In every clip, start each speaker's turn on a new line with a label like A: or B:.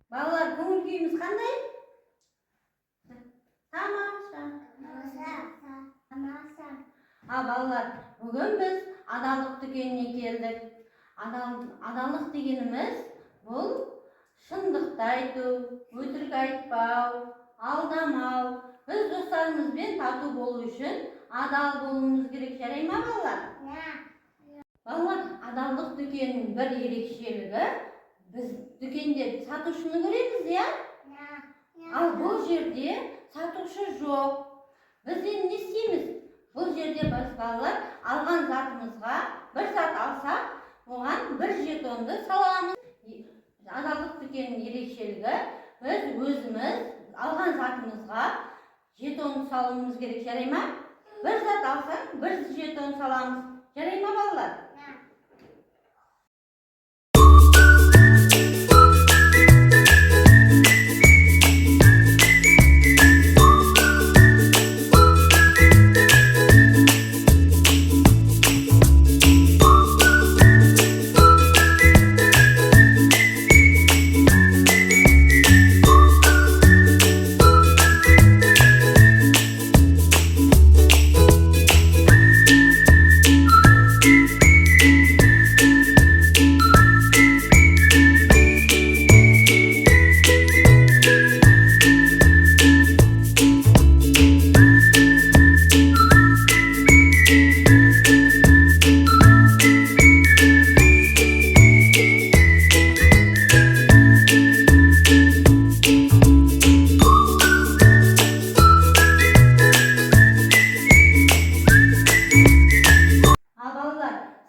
A: Балалар, көңіл күйіміз қандай? Тамаша. Балалар, бүгін біз адалдық дүкеніне келдік. Адалдық дегеніміз бұл шындықты айту, өтірік айтпау, алдамау. Біз достарымызбен тату болу үшін адал болуымыз керек, жарай ма балалар? Балалар, адалдық дүкенінің бір ерекшелігі, біз дүкенде сатушыны көреміз, я? Ал бұл жерде сатушы жоқ. Біз енді не істейміз? Бұл жерде біз балалар алған затымызға бір зат алсақ, оған бір жетонды саламыз. Адалдық дүкенінің ерекшелігі, біз өзіміз алған затымызға жетон салуымыз керек, жарай ма? Бір зат алсақ, бір жетон саламыз. Жарай ма балалар?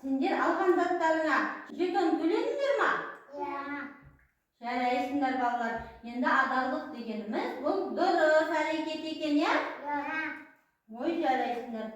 A: Сендер алған заттарыңа жетон төледіңдер ма? Жарайсыңдар балалар. Енді адалдық дегеніміз бұл дұрыс әрекет екен, я? Ой, жарайсыңдар.